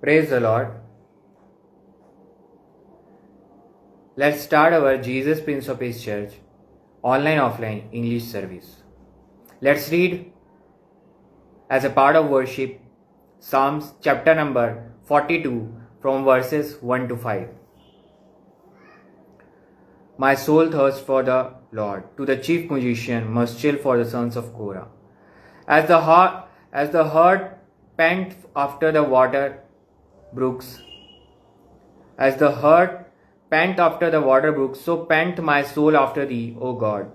Praise the Lord. Let's start our Jesus Prince of Peace Church online offline English service. Let's read as a part of worship Psalms chapter number 42 from verses 1 to 5. My soul thirsts for the Lord. To the chief musician must chill for the sons of Korah. As the hart pant after the water brooks, as the hart pant after the water brooks, so pant my soul after thee, O God.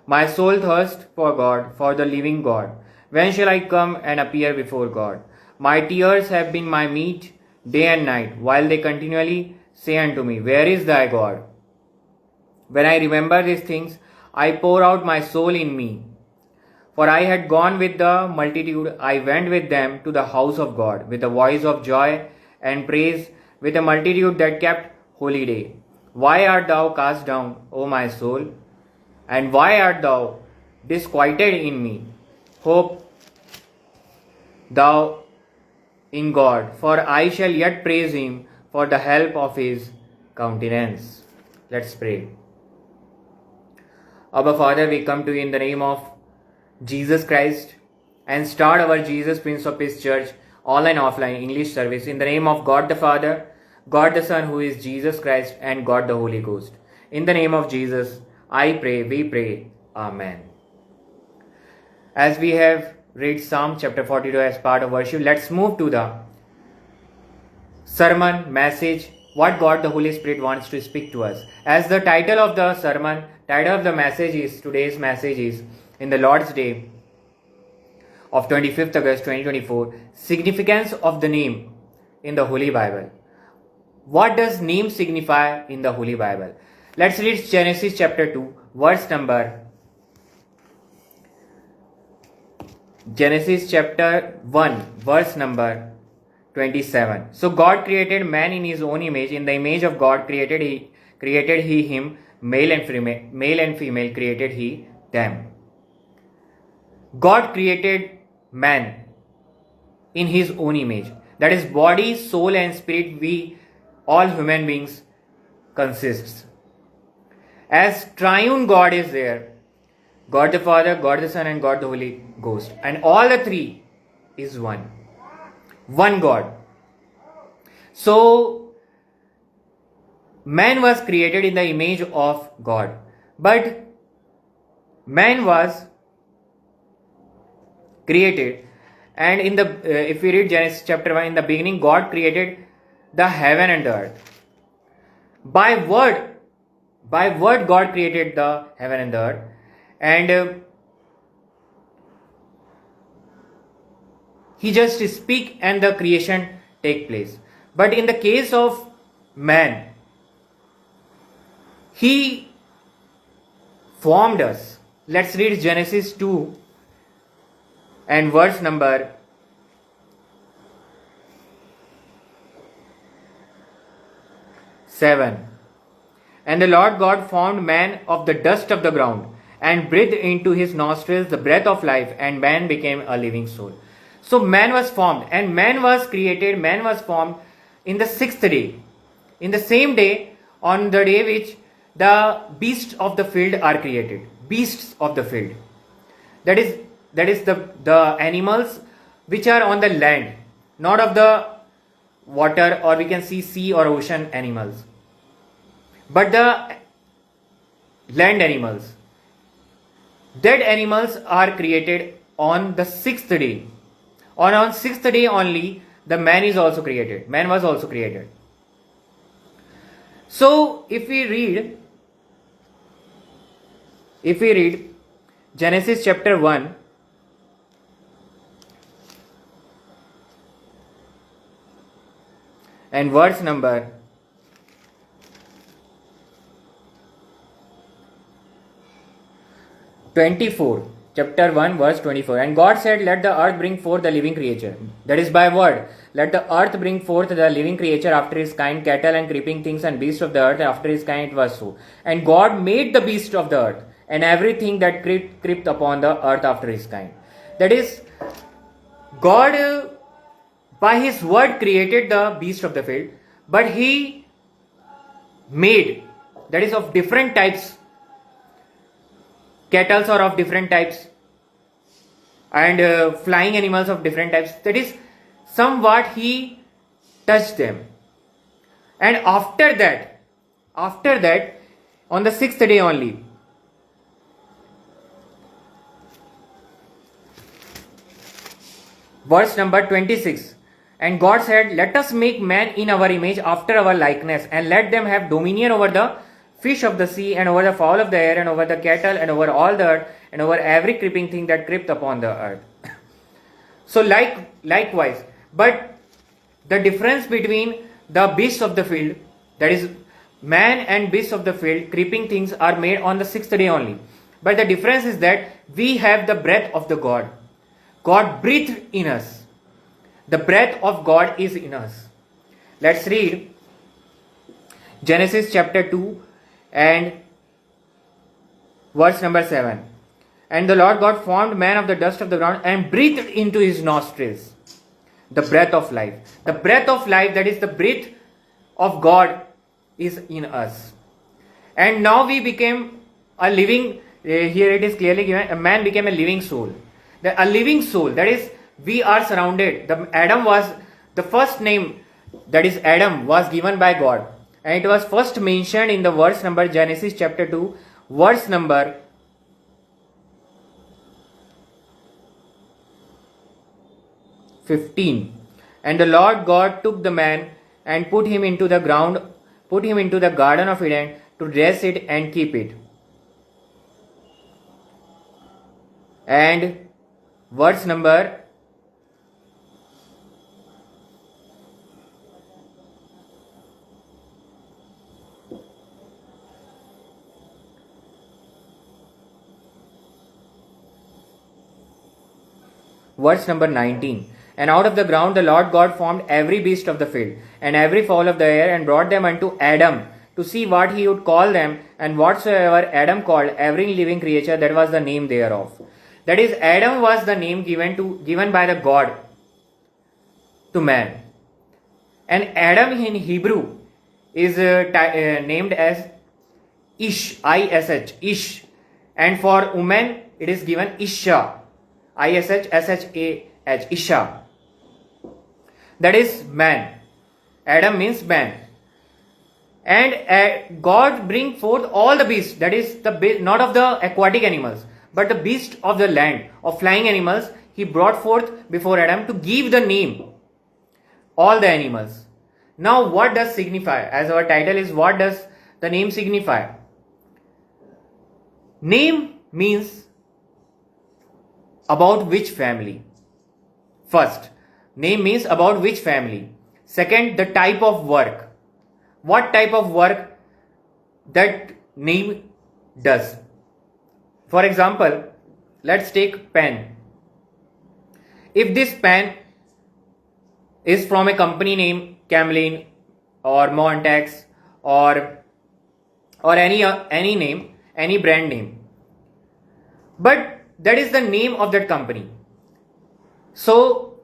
My soul thirsts for God, for the living God. When shall I come and appear before God? My tears have been my meat day and night, while they continually say unto me, Where is thy God? When I remember these things, I pour out my soul in me. For I had gone with the multitude, I went with them to the house of God, with a voice of joy and praise, with a multitude that kept holy day. Why art thou cast down, O my soul? And why art thou disquieted in me? Hope thou in God, for I shall yet praise him for the help of his countenance. Let's pray. Abba Father, we come to you in the name of Jesus Christ and start our Jesus Prince of Peace Church online offline English service in the name of God the Father, God the Son who is Jesus Christ, and God the Holy Ghost. In the name of Jesus, I pray, we pray. Amen. As we have read Psalm chapter 42 as part of worship, let's move to the sermon message, what God the Holy Spirit wants to speak to us. As the title of the sermon, title of the message is, today's message is, in the Lord's Day of 25th August 2024, significance of the name in the Holy Bible. What does name signify in the Holy Bible? Let's read Genesis chapter 2, Genesis chapter 1, verse number 27. So God created man in his own image. In the image of God created he him, male and female created he them. God created man in his own image. That is, body, soul and spirit, we all human beings consists. As triune God is there, God the Father, God the Son and God the Holy Ghost. And all the three is one. One God. So, man was created in the image of God. But man was created, and in the if we read Genesis chapter 1, in the beginning God created the heaven and the earth. By word God created the heaven and the earth, and he just speak and the creation take place. But in the case of man, he formed us. Let's read Genesis 2 and verse number 7. And the Lord God formed man of the dust of the ground, and breathed into his nostrils the breath of life, and man became a living soul. So man was formed, and man was created, man was formed in the 6th day. In the same day, on the day which the beasts of the field are created. Beasts of the field. That is the animals which are on the land, not of the water, or we can see sea or ocean animals, but the land animals. Dead animals are created on the 6th day. On 6th day only, the man is also created. Man was also created. So if we read Genesis chapter 1, and verse number 24, chapter 1 verse 24. And God said, Let the earth bring forth the living creature. That is by word. Let the earth bring forth the living creature after his kind, cattle and creeping things and beasts of the earth after his kind. It was so. And God made the beasts of the earth and everything that crept upon the earth after his kind. That is, God by his word created the beast of the field, but he made, that is of different types, cattle are of different types, and flying animals of different types, that is somewhat he touched them. And after that on the sixth day only, verse number 26, and God said, let us make man in our image after our likeness, and let them have dominion over the fish of the sea, and over the fowl of the air, and over the cattle, and over all the earth, and over every creeping thing that creepeth upon the earth. So likewise, but the difference between the beasts of the field, that is man and beasts of the field, creeping things, are made on the sixth day only. But the difference is that we have the breath of the God. God breathed in us. The breath of God is in us. Let's read Genesis chapter 2 and verse number 7. And the Lord God formed man of the dust of the ground and breathed into his nostrils the breath of life. The breath of life, that is the breath of God, is in us. And now we became a living, here it is clearly given, a man became a living soul. A living soul, that is, we are surrounded. Adam was the first name, that is Adam, was given by God, and it was first mentioned in the verse number Genesis chapter 2, verse number 15. And the Lord God took the man and put him into the garden of Eden to dress it and keep it. And verse number 19. And out of the ground the Lord God formed every beast of the field, and every fowl of the air, and brought them unto Adam, to see what he would call them. And whatsoever Adam called every living creature, that was the name thereof. That is, Adam was the name given by the God to man. And Adam in Hebrew is named as Ish, I-S-H, Ish. And for woman it is given Isha, I-S-H-S-H-A-H, Isha. That is man. Adam means man. And God bring forth all the beasts, that is not of the aquatic animals, but the beast of the land, of flying animals, he brought forth before Adam to give the name, all the animals. Now what does signify? As our title is, what does the name signify? Name means about which family. First, name means about which family. Second, the type of work. What type of work that name does. For example, let's take pen. If this pen is from a company name, Camlin or Montex or any name, any brand name, but that is the name of that company. So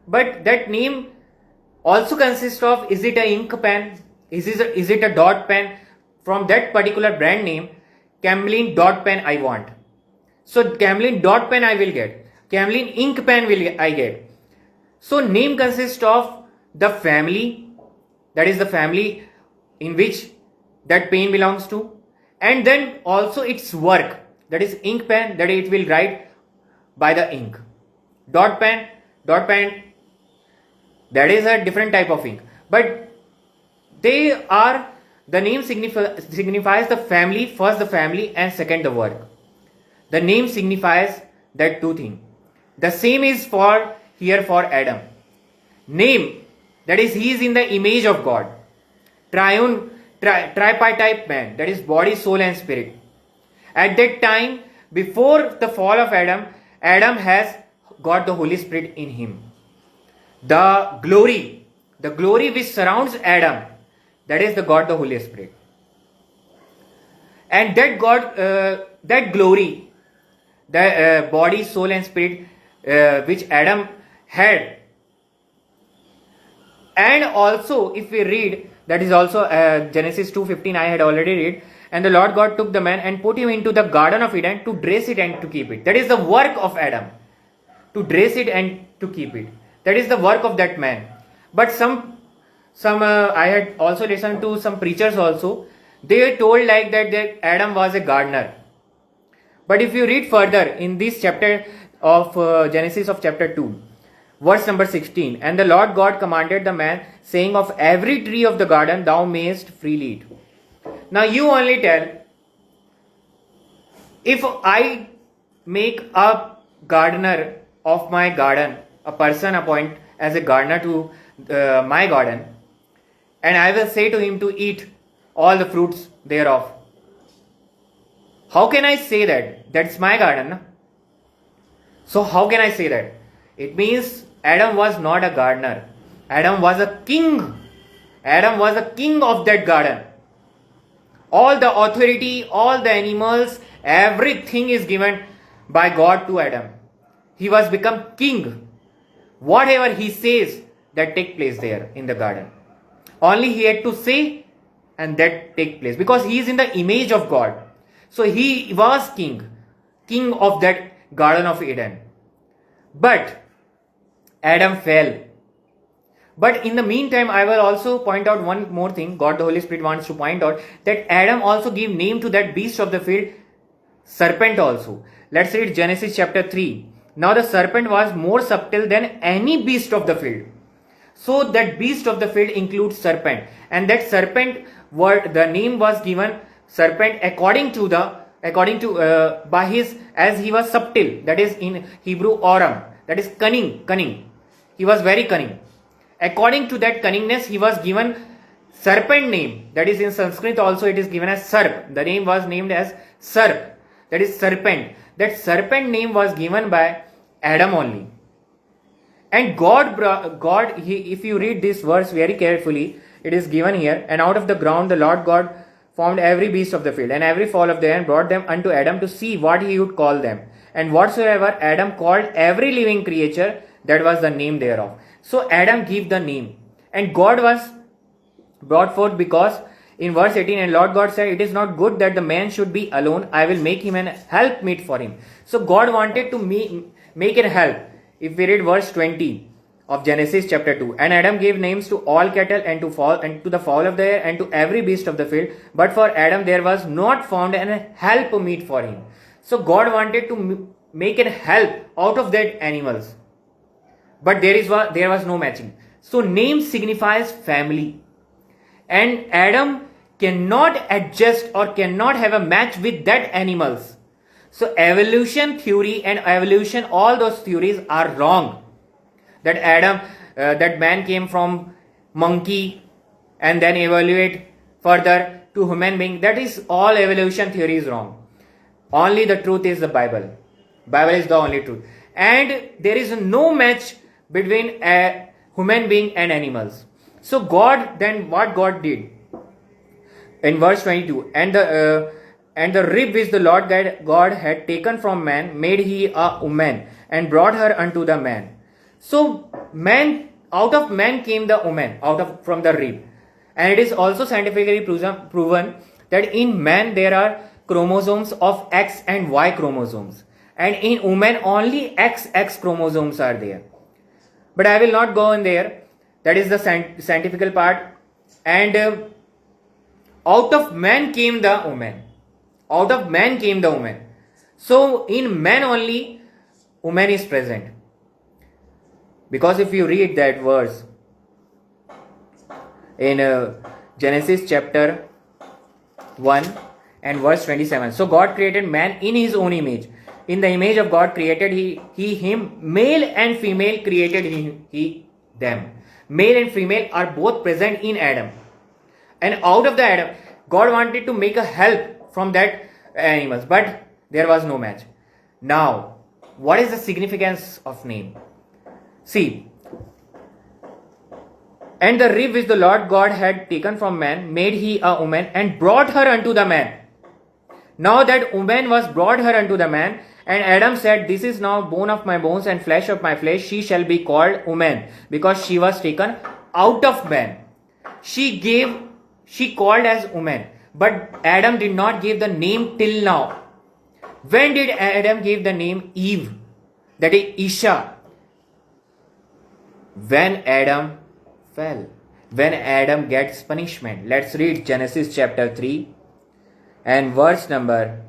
but that name also consists of, is it a ink pen, is it a dot pen from that particular brand name, Camlin dot pen I want. So Camlin dot pen I will get, Camlin ink pen will I get. So name consists of the family, that is the family in which that pen belongs to, and then also its work, that is ink pen, that it will write by the ink. Dot pen, that is a different type of ink, but they are, the name signifies the family, first the family and second the work. The name signifies that two things. The same is for here for Adam. Name, that is he is in the image of God. Tripartite man, that is body, soul and spirit. At that time, before the fall of Adam, Adam has got the Holy Spirit in him. The glory which surrounds Adam, that is the God, the Holy Spirit. And that God, that glory, the body, soul and spirit which Adam head. And also, if we read, that is also Genesis 2:15, I had already read. And the Lord God took the man and put him into the Garden of Eden to dress it and to keep it. That is the work of Adam, to dress it and to keep it. That is the work of that man. But some I had also listened to some preachers also. They told like that Adam was a gardener. But if you read further in this chapter of Genesis of chapter 2, verse number 16, and the Lord God commanded the man, saying, of every tree of the garden thou mayest freely eat. Now you only tell, if I make a gardener of my garden, a person appoint as a gardener to my garden, and I will say to him to eat all the fruits thereof, how can I say that? That's my garden. No? So how can I say that? It means Adam was not a gardener. Adam was a king. Adam was a king of that garden. All the authority, all the animals, everything is given by God to Adam. He was become king. Whatever he says, that take place there in the garden. Only he had to say and that take place. Because he is in the image of God. So he was king of that Garden of Eden. But Adam fell. But in the meantime, I will also point out one more thing. God the Holy Spirit wants to point out that Adam also gave name to that beast of the field, serpent also. Let's read Genesis chapter 3. Now the serpent was more subtle than any beast of the field. So that beast of the field includes serpent. And that serpent word, the name was given serpent by his, as he was subtle, that is in Hebrew oram, that is cunning. He was very cunning. According to that cunningness, he was given serpent name, that is in Sanskrit also it is given as sarp. The name was named as sarp, that is serpent. That serpent name was given by Adam only. And if you read this verse very carefully, it is given here, and out of the ground the Lord God formed every beast of the field and every fowl of the air and brought them unto Adam to see what he would call them. And whatsoever Adam called every living creature, that was the name thereof. So Adam gave the name. And God was brought forth, because in verse 18, and Lord God said, it is not good that the man should be alone. I will make him an helpmeet for him. So God wanted to make a help. If we read verse 20 of Genesis chapter 2, and Adam gave names to all cattle and to the fowl of the air and to every beast of the field. But for Adam there was not found an helpmeet for him. So God wanted to make a help out of that animals. But there was no matching. So name signifies family. And Adam cannot adjust or cannot have a match with that animals. So evolution theory and evolution, all those theories are wrong. That man came from monkey and then evaluate further to human being. That is all evolution theory is wrong. Only the truth is the Bible. Bible is the only truth. And there is no match between a human being and animals. So what God did in verse 22, and the rib which the Lord God had taken from man made he a woman and brought her unto the man. So out of man came the woman from the rib. And it is also scientifically proven that in man there are chromosomes of X and Y chromosomes, and in woman only XX chromosomes are there. But I will not go in there. That is the scientific part. And out of man came the woman. Out of man came the woman. So in man only woman is present. Because if you read that verse in Genesis chapter 1 and verse 27. So God created man in his own image. In the image of God created he him, male and female created he them. Male and female are both present in Adam. And out of the Adam, God wanted to make a help from that animals, but there was no match. Now, what is the significance of name? See, and the rib which the Lord God had taken from man made he a woman and brought her unto the man. Now that woman was brought her unto the man, And Adam said, This is now bone of my bones and flesh of my flesh. She shall be called woman, because she was taken out of man. She called as woman. But Adam did not give the name till now. When did Adam give the name Eve? That is Isha. When Adam fell. When Adam gets punishment. Let's read Genesis chapter 3 and verse number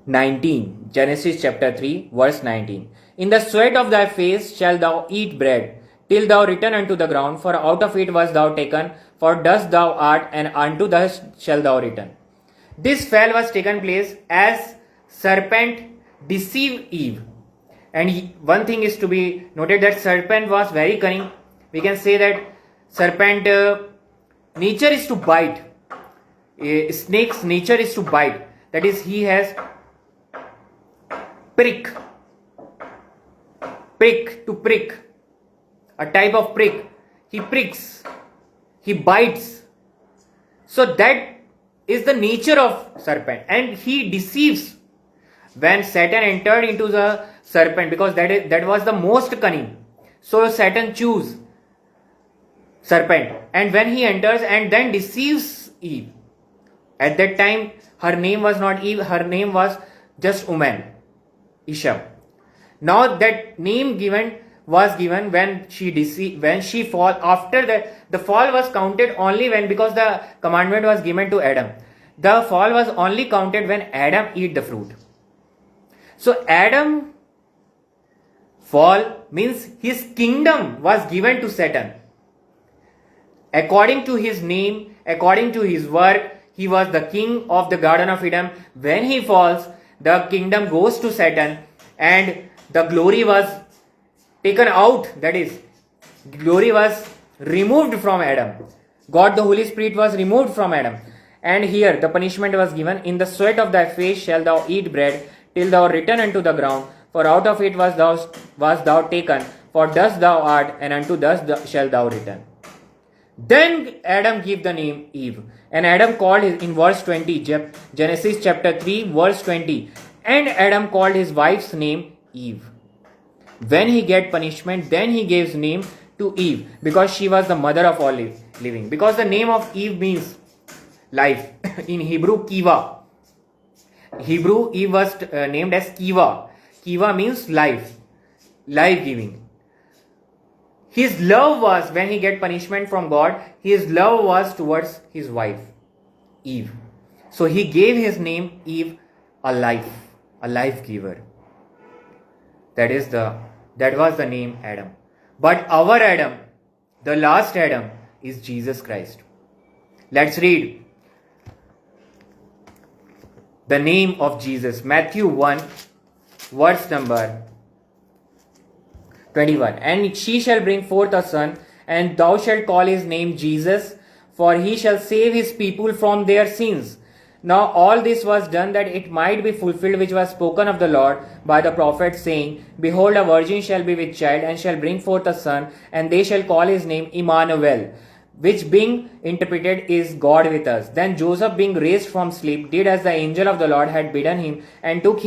19. Genesis chapter 3 verse 19. In the sweat of thy face shalt thou eat bread, till thou return unto the ground, for out of it was thou taken, for dust thou art, and unto dust shalt thou return. This fall was taken place as serpent deceived Eve. And one thing is to be noted, that serpent was very cunning. We can say that serpent nature is to bite. Snake's nature is to bite. That is, he has prick, a type of prick. He pricks, he bites. So that is the nature of serpent, and he deceives. When Satan entered into the serpent, because that was the most cunning, so Satan chose serpent, and when he enters and then deceives Eve. At that time her name was not Eve, her name was just woman, Isha. Now that name was given when she fall. After that, the fall was counted only when, because the commandment was given to Adam, the fall was only counted when Adam eat the fruit. So Adam fall means his kingdom was given to Satan. According to his name, according to his work, he was the king of the Garden of Eden. When he falls, the kingdom goes to Satan, and the glory was taken out. That is, glory was removed from Adam. God the Holy Spirit was removed from Adam. And here the punishment was given. In the sweat of thy face shalt thou eat bread, till thou return unto the ground, for out of it was thou taken, for dust thou art, and unto dust shalt thou return. Then Adam gave the name Eve, and Adam called his, in verse 20, Genesis chapter 3 verse 20, and Adam called his wife's name Eve. When he get punishment, then he gives name to Eve, because she was the mother of all living. Because the name of Eve means life. In Hebrew, Kiva. Hebrew, Eve was named as Kiva. Kiva means life, life-giving. His love was, when he get punishment from God, his love was towards his wife, Eve. So he gave his name Eve, a life giver. That was the name Adam. But our Adam, the last Adam, is Jesus Christ. Let's read the name of Jesus. Matthew 1, verse number 21. And she shall bring forth a son, and thou shalt call his name Jesus, for he shall save his people from their sins. Now all this was done that it might be fulfilled which was spoken of the Lord by the prophet, saying, Behold, a virgin shall be with child, and shall bring forth a son, and they shall call his name Emmanuel, which being interpreted is God with us. Then Joseph, being raised from sleep, did as the angel of the Lord had bidden him, and took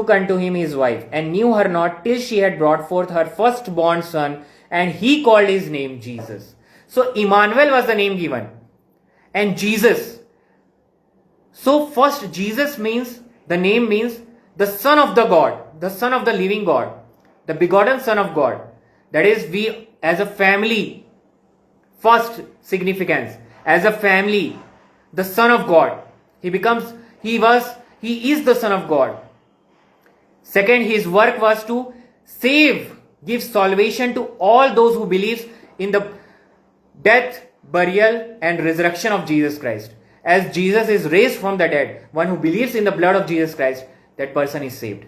unto him his wife, and knew her not till she had brought forth her firstborn son, and he called his name Jesus. So Emmanuel was the name given, and Jesus. So first, Jesus means, the name means the Son of the God, the Son of the living God, the begotten Son of God. That is, we as a family. First significance, as a family, the Son of God. He is the Son of God. Second, his work was to save, give salvation to all those who believe in the death, burial and resurrection of Jesus Christ. As Jesus is raised from the dead, one who believes in the blood of Jesus Christ, that person is saved.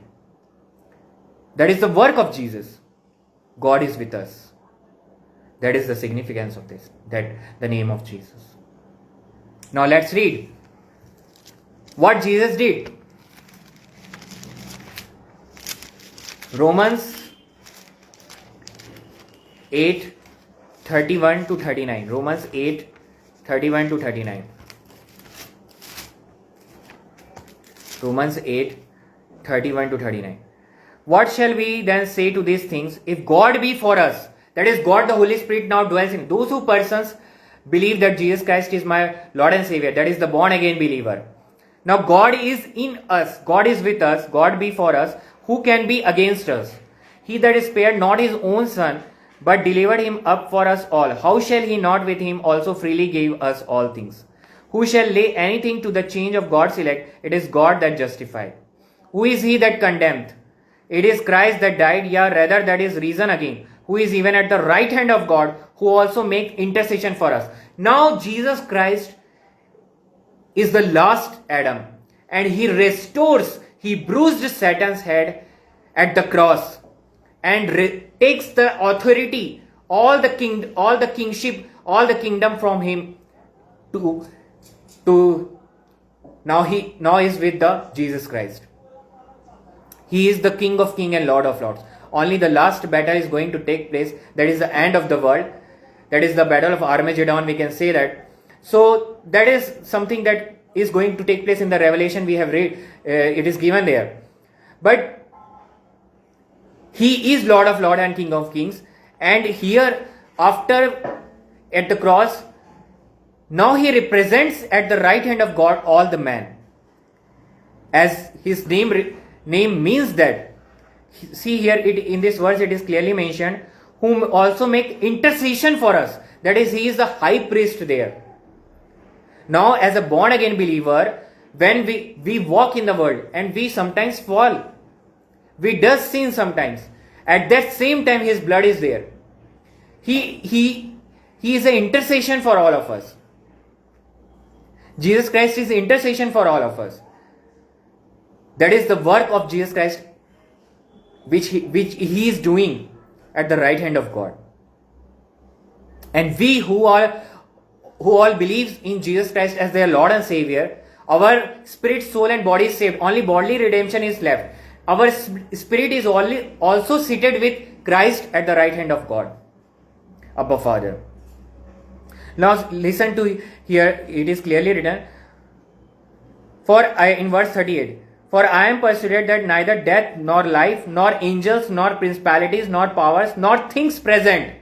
That is the work of Jesus. God is with us. That is the significance of this, that the name of Jesus. Now let's read what Jesus did. Romans 8, 31 to 39. Romans 8, 31 to 39. Romans 8:31 to 39. What shall we then say to these things? If God be for us, that is, God the Holy Spirit now dwells in those who persons believe that Jesus Christ is my Lord and Savior, that is the born again believer. Now God is in us, God is with us, God be for us, who can be against us? He that spared not his own son, but delivered him up for us all, how shall he not with him also freely give us all things? Who shall lay anything to the change of God's elect? It is God that justified. Who is he that condemned? It is Christ that died, yea, rather that is risen again, who is even at the right hand of God, who also make intercession for us. Now Jesus Christ is the last Adam, and he restores, he bruised Satan's head at the cross, and takes the authority, all the kingship, all the kingdom from him to now is with the Jesus Christ. He is the King of Kings and Lord of Lords. Only the last battle is going to take place. That is the end of the world. That is the battle of Armageddon. We can say that. So that is something that is going to take place in the Revelation we have read. It is given there. But he is Lord of Lords and King of Kings. And here, after at the cross, now he represents at the right hand of God all the men. As his name means that. See here, in this verse it is clearly mentioned, whom also make intercession for us. That is, he is the high priest there. Now, as a born again believer, when we walk in the world and we sometimes fall, we does sin sometimes. At that same time, his blood is there. He is an intercession for all of us. Jesus Christ is intercession for all of us. That is the work of Jesus Christ, which he is doing at the right hand of God. And we who all believes in Jesus Christ as their Lord and Savior, our spirit, soul and body is saved. Only bodily redemption is left. Our spirit is also seated with Christ at the right hand of God, Abba Father. Now listen to here, it is clearly written, in verse 38, for I am persuaded that neither death, nor life, nor angels, nor principalities, nor powers, nor things present,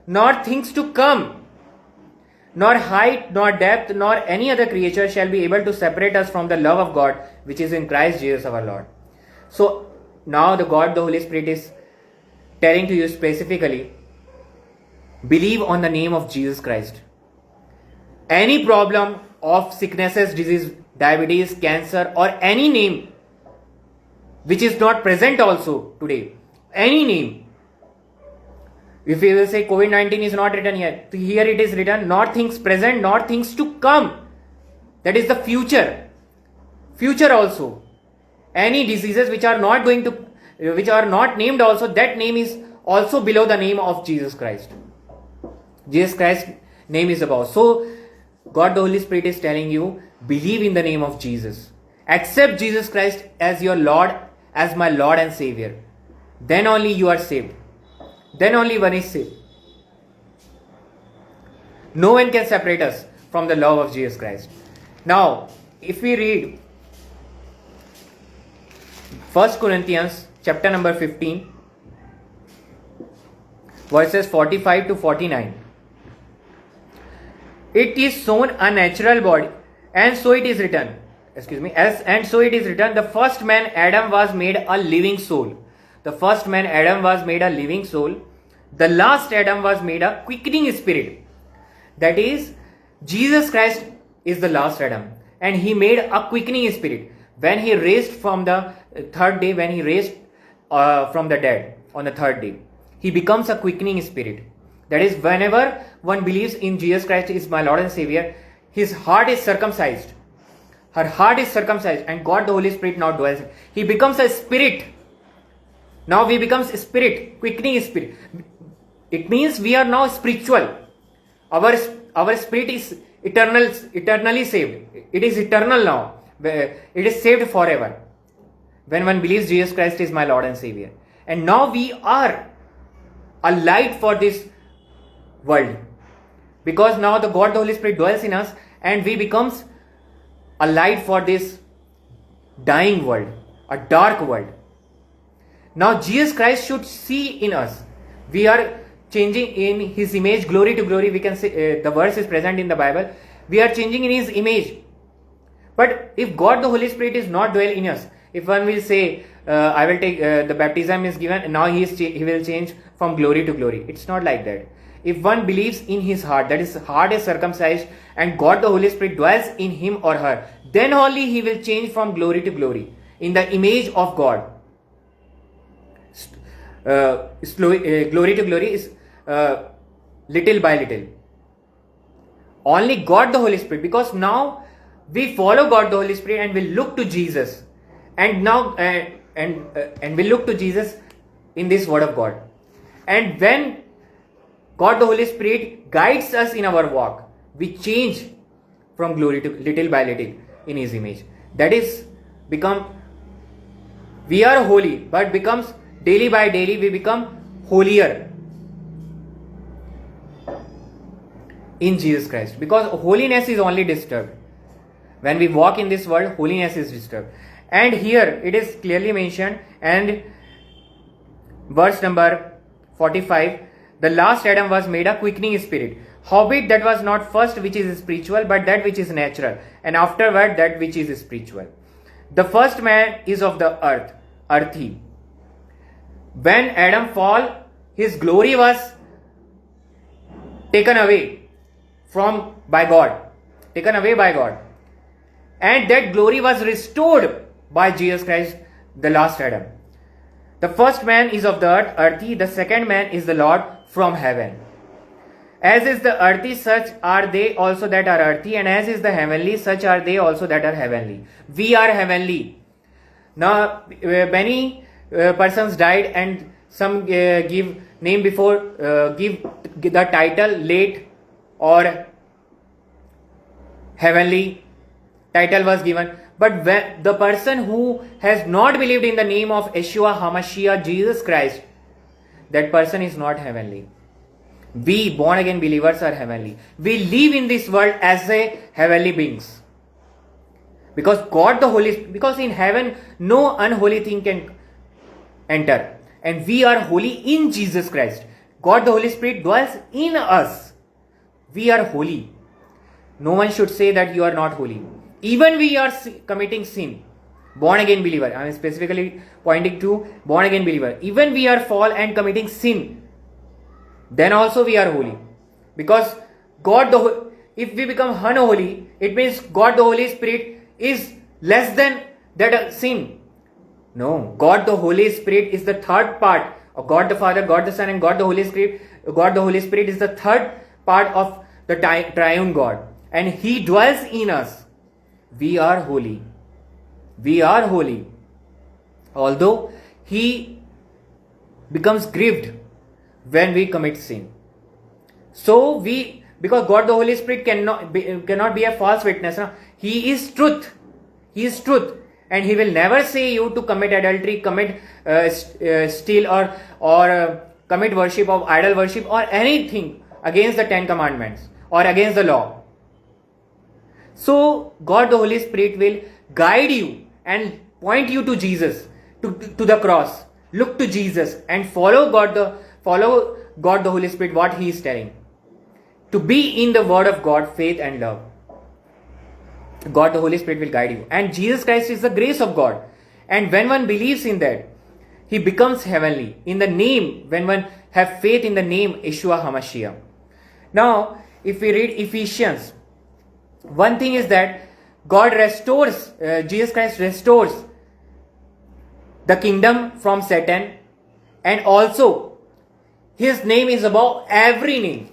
nor things to come, nor height, nor depth, nor any other creature shall be able to separate us from the love of God, which is in Christ Jesus our Lord. So now the God, the Holy Spirit is telling to you specifically, believe on the name of Jesus Christ. Any problem of sicknesses, disease, diabetes, cancer, or any name which is not present also today, any name. If we will say COVID-19 is not written here, here it is written, not things present, nor things to come. That is the future. Future also. Any diseases which are not named also, that name is also below the name of Jesus Christ. Jesus Christ's name is above. So God the Holy Spirit is telling you, believe in the name of Jesus. Accept Jesus Christ as your Lord, as my Lord and Savior. Then only you are saved. Then only one is saved. No one can separate us from the love of Jesus Christ. Now, if we read 1 Corinthians chapter number 15, verses 45 to 49. It is sown a natural body, and so it is written. And so it is written, the first man Adam was made a living soul. The first man Adam was made a living soul. The last Adam was made a quickening spirit. That is, Jesus Christ is the last Adam, and he made a quickening spirit. When he raised from the third day, when he raised from the dead on the third day, he becomes a quickening spirit. That is, whenever one believes in Jesus Christ is my Lord and Savior, his heart is circumcised. Her heart is circumcised, and God the Holy Spirit now dwells in. He becomes a spirit. Now we becomes a spirit, quickening spirit. It means we are now spiritual. Our spirit is eternally saved. It is eternal now. It is saved forever. When one believes Jesus Christ is my Lord and Savior. And now we are a light for this world. Because now the God the Holy Spirit dwells in us, and we becomes a light for this dying world, a dark world. Now Jesus Christ should see in us. We are changing in His image, glory to glory. We can say the verse is present in the Bible. We are changing in His image. But if God the Holy Spirit is not dwell in us, if one will say, I will take the baptism is given, now he will change from glory to glory. It's not like that. If one believes in his heart, that his heart is circumcised, and God the Holy Spirit dwells in him or her, then only he will change from glory to glory in the image of God. Glory to glory is little by little. Only God the Holy Spirit, because now we follow God the Holy Spirit and we look to Jesus, and now and we look to Jesus in this word of God. And when God the Holy Spirit guides us in our walk, we change from glory to little by little in His image. That is we are holy, but becomes daily by daily we become holier in Jesus Christ, because holiness is only disturbed. When we walk in this world, holiness is disturbed. And here it is clearly mentioned, and verse number 45, the last Adam was made a quickening spirit. Howbeit that was not first which is spiritual, but that which is natural, and afterward that which is spiritual. The first man is of the earth, earthy. When Adam fall, his glory was taken away by God. And that glory was restored by Jesus Christ, the last Adam. The first man is of the earth, earthy. The second man is the Lord from heaven. As is the earthy, such are they also that are earthy, and as is the heavenly, such are they also that are heavenly. We are heavenly. Now, many persons died, and some give name before, give the title late or heavenly title was given. But when the person who has not believed in the name of Yeshua HaMashiach, Jesus Christ, that person is not heavenly. We born again believers are heavenly. We live in this world as a heavenly beings. Because God the Holy Spirit, because in heaven no unholy thing can enter. And we are holy in Jesus Christ. God the Holy Spirit dwells in us. We are holy. No one should say that you are not holy. Even we are committing sin. Born again believer. I am specifically pointing to born again believer. Even we are fall and committing sin, then also we are holy. Because if we become unholy, it means God the Holy Spirit is less than that sin. No, God the Holy Spirit is the third part of God the Father, God the Son, and God the Holy Spirit. God the Holy Spirit is the third part of the triune God, and He dwells in us. We are holy. We are holy. Although He becomes grieved when we commit sin. So because God the Holy Spirit cannot be a false witness. No? He is truth. He is truth. And He will never say you to commit adultery, commit steal, or commit worship of idol worship, or anything against the 10 commandments or against the law. So God the Holy Spirit will guide you and point you to Jesus, to the cross. Look to Jesus and follow God the Holy Spirit, what He is telling. To be in the Word of God, faith and love. God the Holy Spirit will guide you. And Jesus Christ is the grace of God. And when one believes in that, he becomes heavenly. In the name, when one have faith in the name Yeshua HaMashiach. Now, if we read Ephesians, one thing is that God restores, Jesus Christ restores the kingdom from Satan, and also His name is above every name.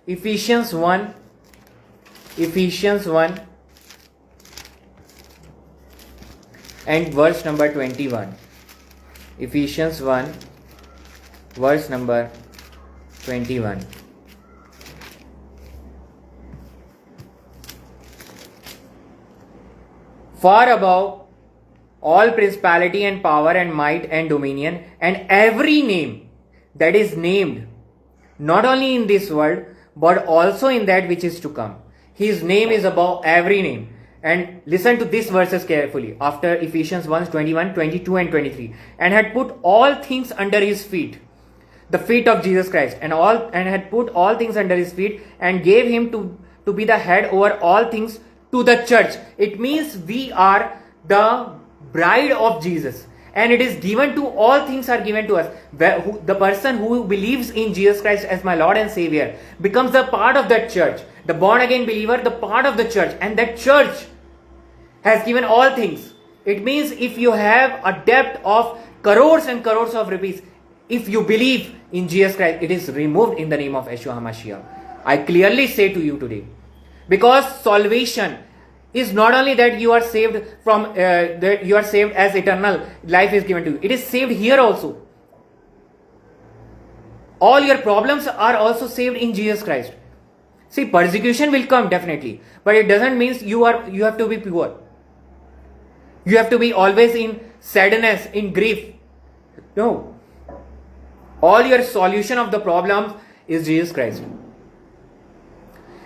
Ephesians 1 and verse number 21. Ephesians 1 verse number 21. Far above all principality and power and might and dominion and every name that is named, not only in this world but also in that which is to come. His name is above every name. And listen to these verses carefully. After Ephesians 1, 21, 22 and 23. And had put all things under his feet. The feet of Jesus Christ. And had put all things under his feet. And gave him to be the head over all things to the church. It means we are the bride of Jesus. And it is given to, all things are given to us. The person who believes in Jesus Christ as my Lord and Savior becomes a part of that church. The born again believer, the part of the church. And that church has given all things. It means if you have a debt of crores and crores of rupees, if you believe in Jesus Christ, it is removed in the name of Yeshua HaMashiach. I clearly say to you today. Because salvation is not only that you are saved from, that you are saved as eternal life is given to you. It is saved here also. All your problems are also saved in Jesus Christ. See, persecution will come definitely, but it doesn't mean you have to be pure. You have to be always in sadness, in grief. No. All your solution of the problem is Jesus Christ.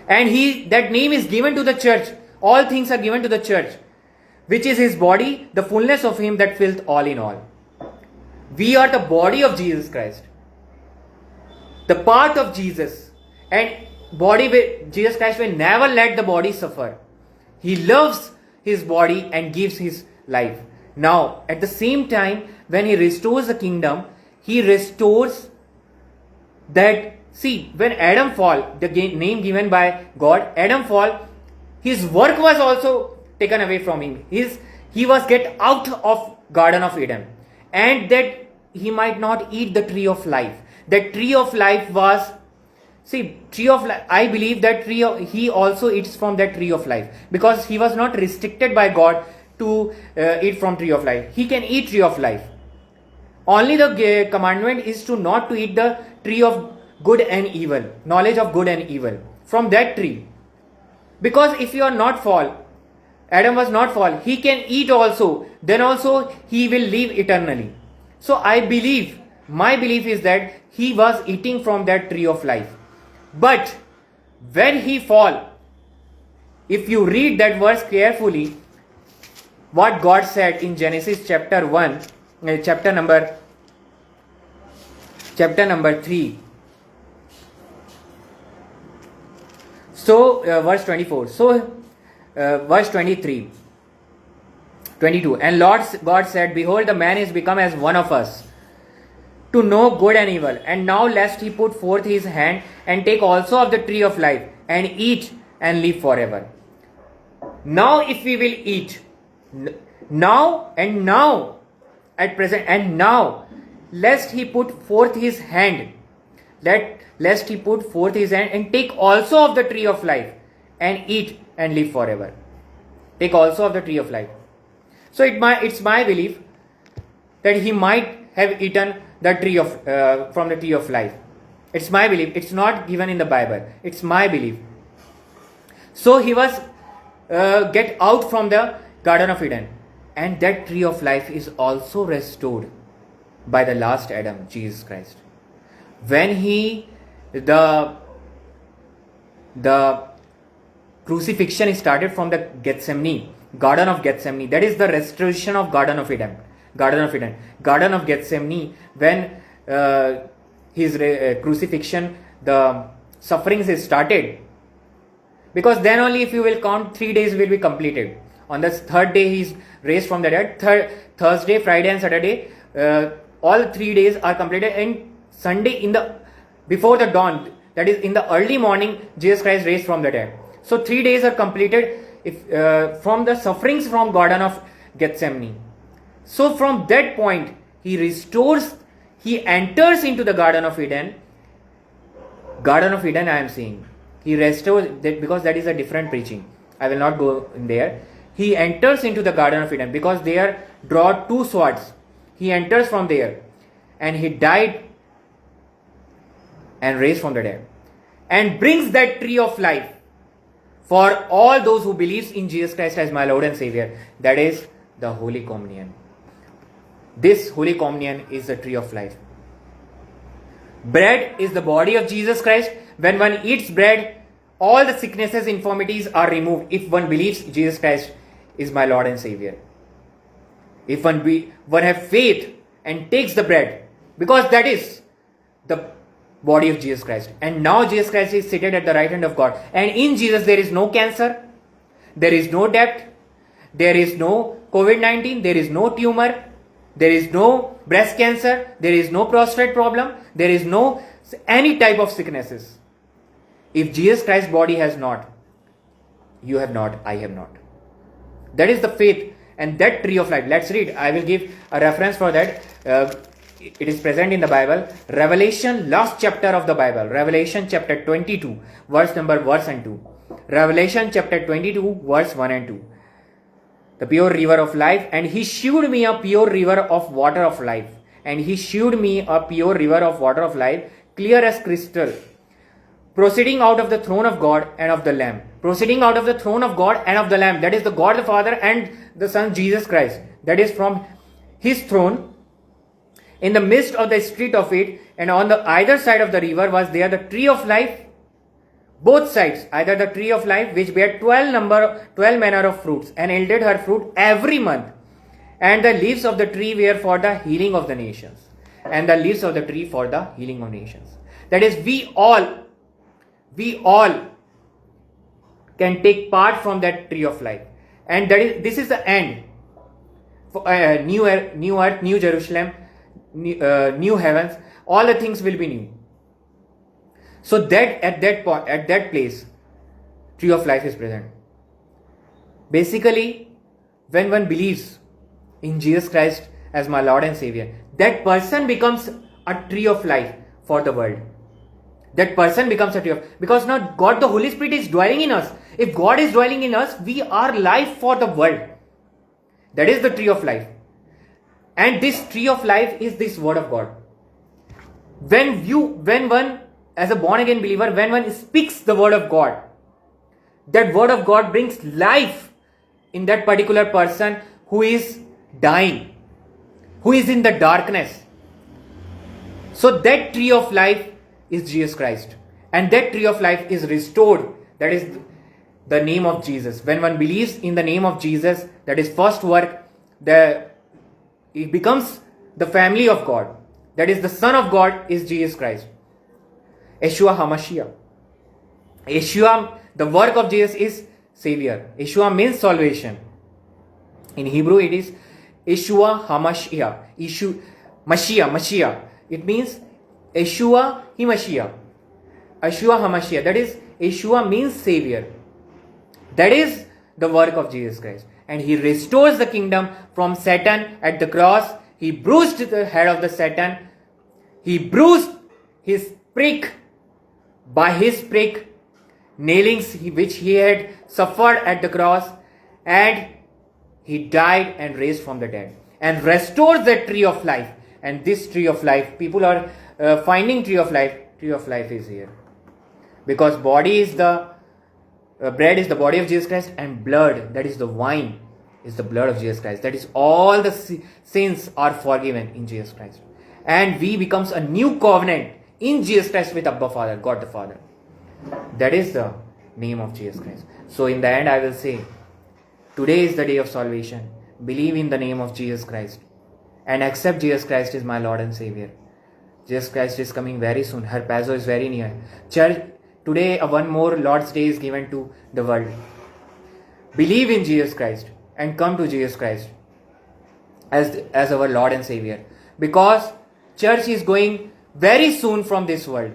And that name is given to the church. All things are given to the church, which is his body, the fullness of him that filleth all in all. We are the body of Jesus Christ. The part of Jesus. And Jesus Christ will never let the body suffer. He loves his body and gives his life. Now, at the same time, when he restores the kingdom, he restores that. See, when Adam fall, the name given by God, Adam fall, his work was also taken away from him. He was get out of Garden of Eden. And that he might not eat the tree of life. That tree of life was, tree of life, I believe that he also eats from that tree of life. Because he was not restricted by God to eat from tree of life. He can eat tree of life. Only the commandment is not to eat the tree of good and evil, knowledge of good and evil, from that tree. Because if you are not fall, Adam was not fall, he can eat also, then also he will live eternally. So I believe, my belief is that he was eating from that tree of life. But when he fall, if you read that verse carefully, what God said in Genesis chapter 1, chapter number 3. So, verse 24. So, verse 23, 22. And Lord God said, Behold, the man is become as one of us, to know good and evil. And now lest he put forth his hand and take also of the tree of life, and eat and live forever. Now if we will eat, now, at present, and now, lest he put forth his hand, lest he put forth his hand and take also of the tree of life, and eat and live forever. Take also of the tree of life. So it's my belief that he might have eaten the tree of from the tree of life. It's my belief. It's not given in the Bible. It's my belief. So he was get out from the Garden of Eden, and that tree of life is also restored by the last Adam, Jesus Christ. When the crucifixion started from the Garden of Gethsemane. That is the restoration of Garden of Eden. Garden of Gethsemane, when his crucifixion, the sufferings started. Because then only, if you will count, 3 days will be completed. On the third day he is raised from the dead. Thursday, Friday and Saturday, all 3 days are completed. And Sunday before the dawn, that is in the early morning, Jesus Christ raised from the dead. So 3 days are completed from the sufferings from Garden of Gethsemane. So from that point, he enters into the Garden of Eden. Garden of Eden, I am saying. He restores that, because that is a different preaching. I will not go in there. He enters into the Garden of Eden because there draw 2 swords. He enters from there, and he died and raised from the dead, and brings that tree of life for all those who believes in Jesus Christ as my Lord and Savior. That is the Holy Communion. This Holy Communion is the tree of life. Bread is the body of Jesus Christ. When one eats bread, all the sicknesses, infirmities are removed if one believes Jesus Christ is my Lord and Savior. If one have faith and takes the bread, because that is the body of Jesus Christ. And now Jesus Christ is seated at the right hand of God. And in Jesus there is no cancer, there is no debt, there is no COVID-19, there is no tumor, there is no breast cancer, there is no prostate problem, there is no any type of sicknesses. If Jesus Christ's body has not, you have not, I have not. That is the faith and that tree of life. Let's read. I will give a reference for that. It is present in the Bible. Revelation, last chapter of the Bible. Revelation chapter 22, verse and 2. Revelation chapter 22, verse 1 and 2. The pure river of life, and he shewed me a pure river of water of life. And he shewed me a pure river of water of life, clear as crystal, proceeding out of the throne of God and of the Lamb. Proceeding out of the throne of God and of the Lamb. That is the God the Father and the Son Jesus Christ. That is from his throne. In the midst of the street of it, and on the either side of the river was there the tree of life. Both sides, either the tree of life, which bare 12 manner of fruits, and yielded her fruit every month. And the leaves of the tree were for the healing of the nations. And the leaves of the tree for the healing of nations. That is, we all can take part from that tree of life. And this is the end. For, new earth, new Jerusalem, new heavens, all the things will be new. So that at that place, tree of life is present. Basically, when one believes in Jesus Christ as my Lord and Savior, that person becomes a tree of life for the world. That person becomes a tree of, because now God the Holy Spirit is dwelling in us. If God is dwelling in us, we are life for the world. That is the tree of life. And this tree of life is this word of God. When one, as a born again believer, when one speaks the word of God, that word of God brings life in that particular person who is dying, who is in the darkness. So that tree of life is Jesus Christ. And that tree of life is restored. That is the name of Jesus. When one believes in the name of Jesus, that is first work, it becomes the family of God. That is the Son of God is Jesus Christ. Yeshua HaMashiach. Yeshua, the work of Jesus is Savior. Yeshua means salvation. In Hebrew it is Yeshua HaMashiach. Mashiach. It means Yeshua HaMashiach. Yeshua HaMashiach. That is, Yeshua means Savior. That is the work of Jesus Christ. And he restores the kingdom from Satan at the cross. He bruised the head of the Satan. He bruised his prick. By his prick, nailings which he had suffered at the cross, and he died and raised from the dead and restored the tree of life. And this tree of life, people are finding tree of life. Tree of life is here, because body is the bread is the body of Jesus Christ, and blood, that is the wine, is the blood of Jesus Christ. That is, all the sins are forgiven in Jesus Christ, and we becomes a new covenant in Jesus Christ with Abba Father, God the Father. That is the name of Jesus Christ. So in the end I will say, today is the day of salvation. Believe in the name of Jesus Christ and accept Jesus Christ as my Lord and Savior. Jesus Christ is coming very soon. Harpazo is very near. Church, today one more Lord's Day is given to the world. Believe in Jesus Christ and come to Jesus Christ as our Lord and Savior. Because church is going very soon from this world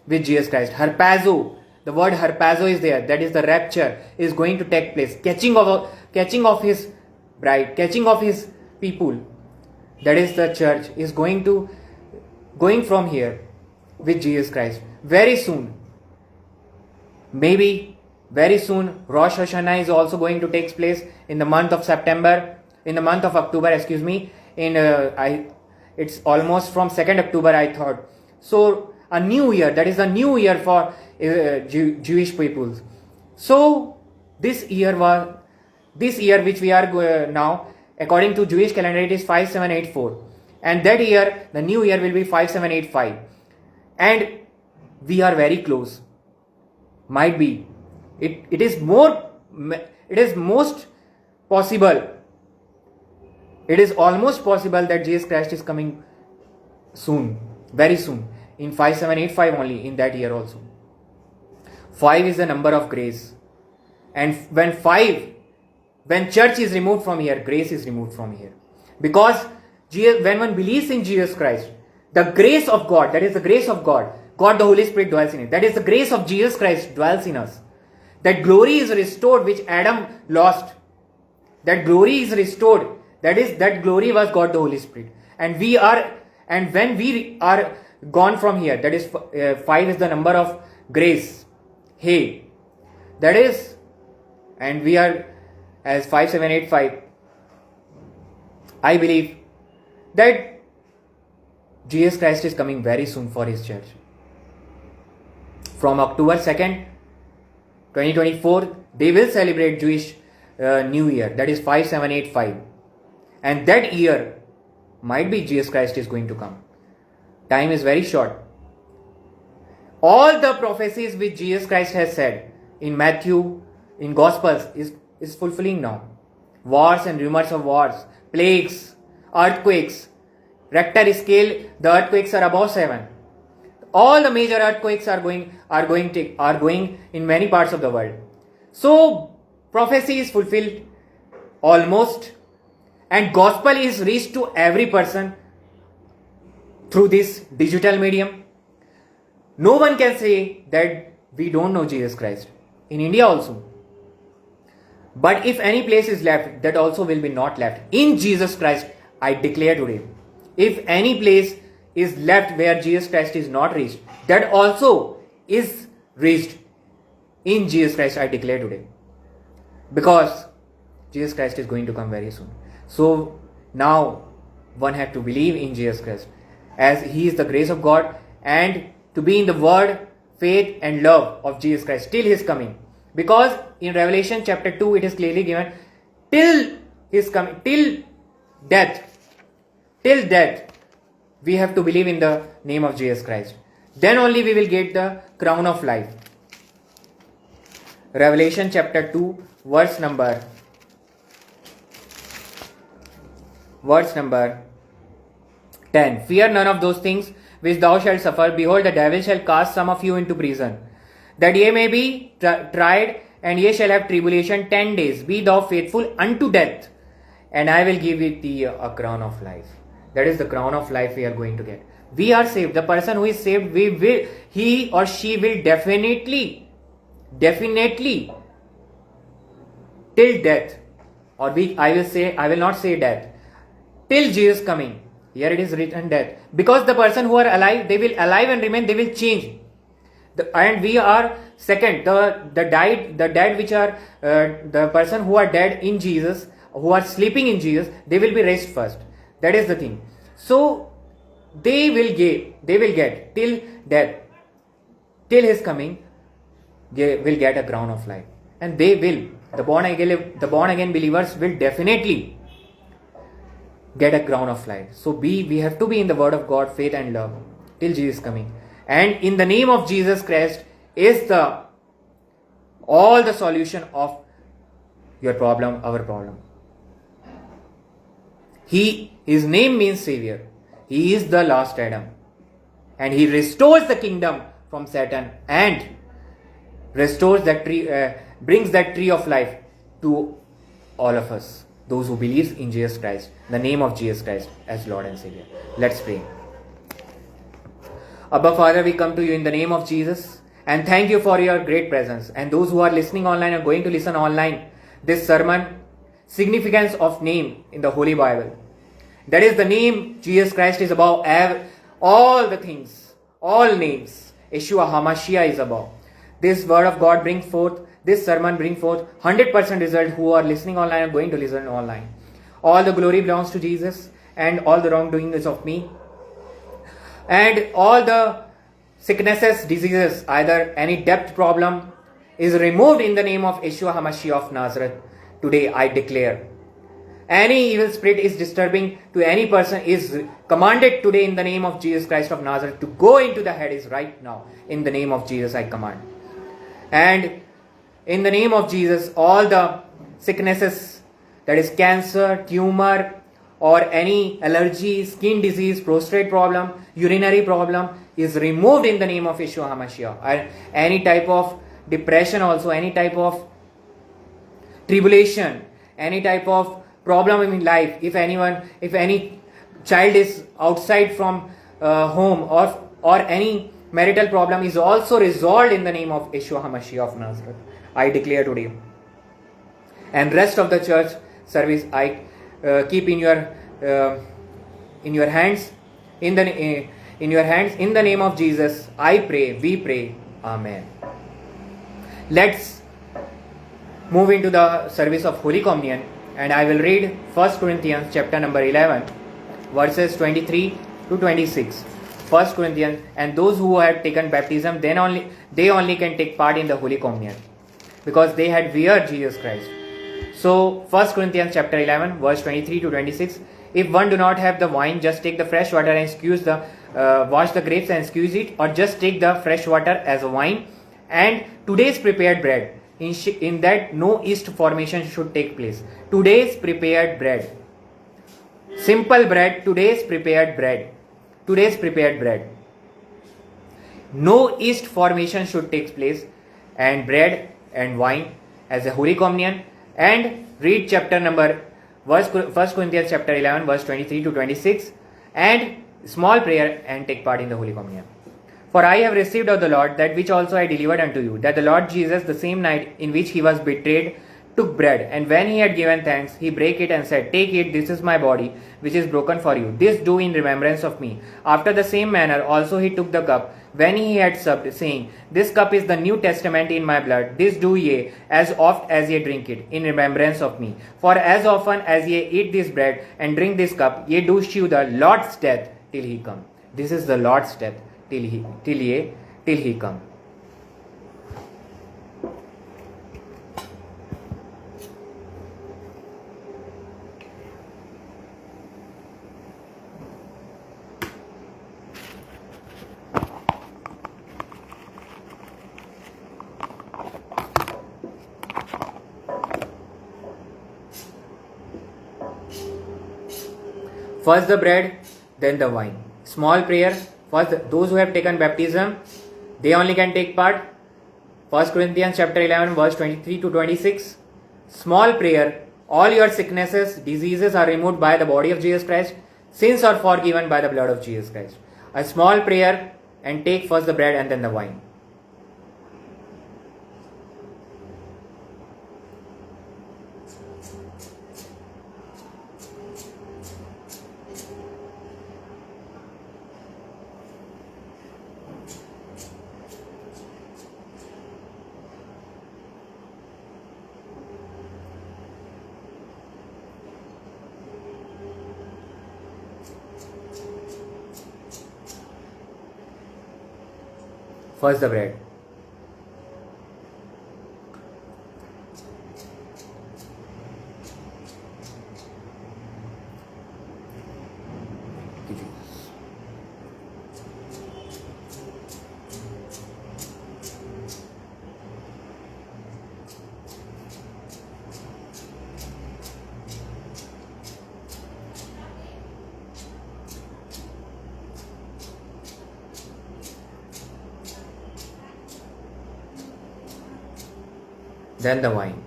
with Jesus Christ. Harpazo, the word harpazo is there. That is, the rapture is going to take place. Catching of his bride, catching of his people. That is, the church is going from here with Jesus Christ very soon. Maybe very soon Rosh Hashanah is also going to take place in the month of October, excuse me. It's almost from 2nd October, I thought. So a new year, that is a new year for Jewish peoples. So this year which we are now, according to Jewish calendar, it is 5784. And that year, the new year will be 5785. And we are very close. might be. It is most possible. It is almost possible that Jesus Christ is coming soon, very soon, in 5785 only, in that year also. 5 is the number of grace. And when church is removed from here, grace is removed from here. Because when one believes in Jesus Christ, the grace of God, that is the grace of God, God the Holy Spirit dwells in it. That is the grace of Jesus Christ dwells in us. That glory is restored which Adam lost. That glory is restored. That glory was God the Holy Spirit. And when we are gone from here, that is 5 is the number of grace. Hey, that is, and we are as 5785. I believe that Jesus Christ is coming very soon for His church. From October 2nd, 2024, they will celebrate Jewish New Year, that is 5785. And that year might be Jesus Christ is going to come. Time is very short. All the prophecies which Jesus Christ has said in Matthew, in Gospels, is fulfilling now. Wars and rumors of wars, plagues, earthquakes. Richter scale, the earthquakes are above 7. All the major earthquakes are going in many parts of the world. So prophecy is fulfilled almost, and gospel is reached to every person through this digital medium. No one can say that we don't know Jesus Christ. In India also. But if any place is left, that also will be not left. In Jesus Christ, I declare today. If any place is left where Jesus Christ is not reached, that also is reached. In Jesus Christ, I declare today. Because Jesus Christ is going to come very soon. So now one has to believe in Jesus Christ, as He is the grace of God, and to be in the word, faith and love of Jesus Christ till His coming. Because in Revelation chapter 2 it is clearly given, till His coming, till death, we have to believe in the name of Jesus Christ. Then only we will get the crown of life. Revelation chapter 2 verse number 10. Fear none of those things which thou shalt suffer. Behold, the devil shall cast some of you into prison, that ye may be tried, and ye shall have tribulation 10 days. Be thou faithful unto death, and I will give thee a crown of life. That is the crown of life we are going to get. We are saved. The person who is saved, he or she will definitely till death, or I will not say death, till Jesus coming. Here it is written death. Because the person who are alive, they will alive and remain, they will change. And we are second, the dead which are the person who are dead in Jesus, who are sleeping in Jesus, they will be raised first. That is the thing. So they will get till death, till His coming, they will get a crown of life. And they will, the born again believers will definitely get a crown of life. So we have to be in the word of God, faith and love till Jesus coming. And in the name of Jesus Christ is all the solution of your problem, our problem. His name means Savior. He is the last Adam. And He restores the kingdom from Satan and restores that tree, brings that tree of life to all of us, those who believe in Jesus Christ, the name of Jesus Christ as Lord and Savior. Let's pray. Abba Father, we come to you in the name of Jesus and thank you for your great presence. And those who are listening online are going to listen online, this sermon, significance of name in the Holy Bible. That is the name Jesus Christ is above all the things, all names. Yeshua HaMashiach is above. This word of God brings forth, this sermon brings forth 100% result. Who are listening online are going to listen online. All the glory belongs to Jesus, and all the wrongdoing is of me. And all the sicknesses, diseases, either any debt problem is removed in the name of Yeshua HaMashiach of Nazareth. Today I declare. Any evil spirit is disturbing to any person is commanded today in the name of Jesus Christ of Nazareth to go into the Hades right now. In the name of Jesus I command. And in the name of Jesus, all the sicknesses, that is cancer, tumor, or any allergy, skin disease, prostate problem, urinary problem, is removed in the name of Yeshua HaMashiach. And any type of depression also, any type of tribulation, any type of problem in life, if any child is outside from home, or any marital problem, is also resolved in the name of Yeshua HaMashiach of Nazareth. I declare today. And rest of the church service I keep in your hands. In your hands, in the name of Jesus, I pray. We pray. Amen. Let's move into the service of Holy Communion, and I will read 1 Corinthians chapter number 11, verses 23 to 26. 1 Corinthians, and those who have taken baptism, they only can take part in the Holy Communion, because they had wear Jesus Christ. So 1 Corinthians chapter 11, verse 23 to 26. If one do not have the wine, just take the fresh water and wash the grapes and squeeze it, or just take the fresh water as a wine. And today's prepared bread, in that no yeast formation should take place. Today's prepared bread, simple bread, today's prepared bread. No yeast formation should take place, and bread and wine as a Holy Communion. And read chapter number 1 Corinthians chapter 11, verse 23 to 26, and small prayer, and take part in the Holy Communion. For I have received of the Lord that which also I delivered unto you, that the Lord Jesus, the same night in which he was betrayed, took bread, and when he had given thanks, he brake it and said, Take it, this is my body, which is broken for you. This do in remembrance of me. After the same manner also he took the cup, when he had supped, saying, This cup is the New Testament in my blood. This do ye, as oft as ye drink it, in remembrance of me. For as often as ye eat this bread and drink this cup, ye do shew the Lord's death till he come. This is the Lord's death till he come. First the bread, then the wine. Small prayer. First, those who have taken baptism, they only can take part. 1 Corinthians chapter 11, verse 23 to 26. Small prayer. All your sicknesses, diseases are removed by the body of Jesus Christ. Sins are forgiven by the blood of Jesus Christ. A small prayer, and take first the bread and then the wine. First the bread. Then the wine.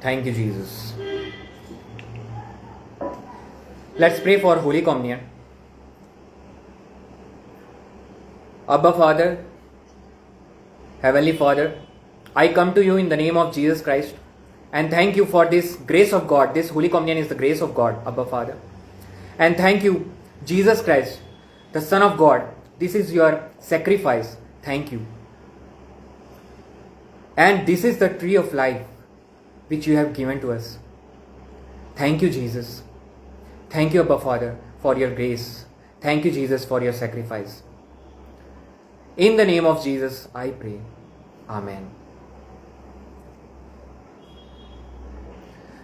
Thank you, Jesus. Let's pray for Holy Communion. Abba Father, Heavenly Father, I come to you in the name of Jesus Christ and thank you for this grace of God. This Holy Communion is the grace of God, Abba Father. And thank you, Jesus Christ, the Son of God. This is your sacrifice. Thank you. And this is the tree of life which you have given to us. Thank you, Jesus. Thank you, Abba Father, for your grace. Thank you, Jesus, for your sacrifice. In the name of Jesus, I pray. Amen.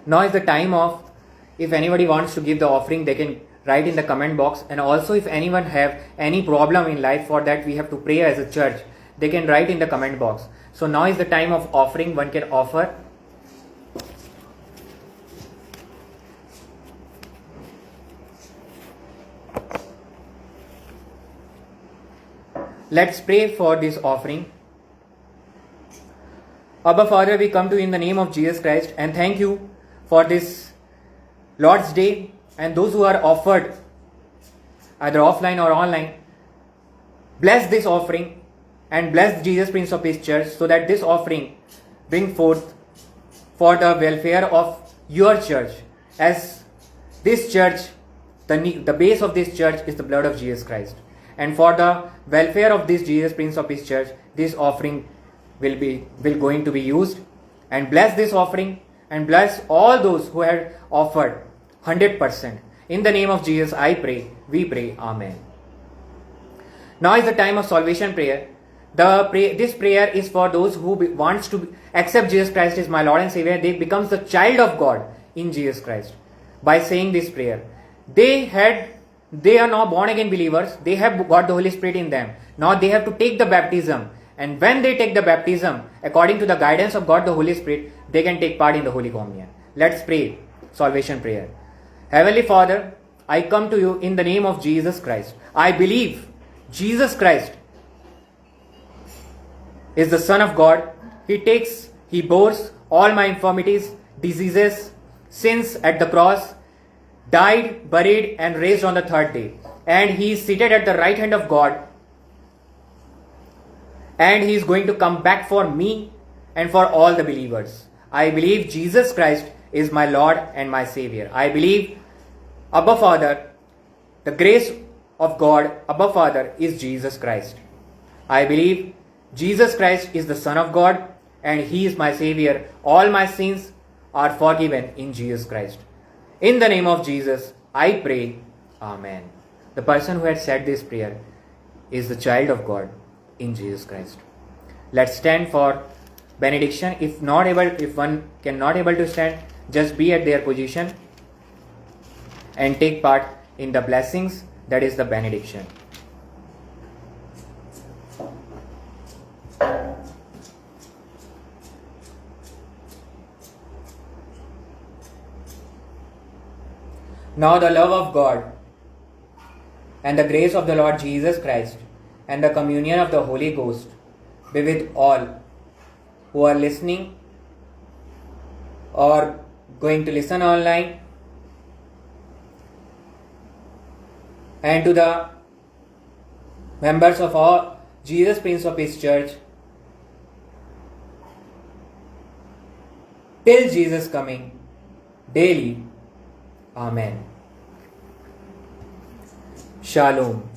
Now is the time of if anybody wants to give the offering, they can write in the comment box. And also, if anyone have any problem in life, for that we have to pray as a church, they can write in the comment box. So now is the time of offering. One can offer. Let's pray for this offering. Abba Father, we come to you in the name of Jesus Christ and thank you for this Lord's Day and those who are offered either offline or online. Bless this offering and bless Jesus, Prince of Peace Church, so that this offering bring forth for the welfare of your church. As this church, the base of this church is the blood of Jesus Christ. And for the welfare of this Jesus, Prince of Peace Church, this offering will going to be used. And bless this offering and bless all those who had offered 100%. In the name of Jesus, I pray, we pray, Amen. Now is the time of salvation prayer. This prayer is for those who wants to accept Jesus Christ as my Lord and Savior. They becomes the child of God in Jesus Christ by saying this prayer. They are now born again believers. They have got the Holy Spirit in them. Now they have to take the baptism. And when they take the baptism, according to the guidance of God the Holy Spirit, they can take part in the Holy Communion. Let's pray salvation prayer. Heavenly Father, I come to you in the name of Jesus Christ. I believe Jesus Christ is the Son of God. He bores all my infirmities, diseases, sins at the cross, died, buried and raised on the third day. And he is seated at the right hand of God. And he is going to come back for me and for all the believers. I believe Jesus Christ is my Lord and my Savior. I believe Abba Father, the grace of God, Abba Father is Jesus Christ. I believe Jesus Christ is the Son of God and he is my Savior. All my sins are forgiven in Jesus Christ. In the name of Jesus, I pray, Amen. The person who had said this prayer is the child of God in Jesus Christ. Let's stand for benediction. If one cannot able to stand, just be at their position and take part in the blessings, that is the benediction. Now the love of God and the grace of the Lord Jesus Christ and the communion of the Holy Ghost be with all who are listening or going to listen online, and to the members of all Jesus Prince of Peace Church till Jesus coming daily. Amen. Shalom.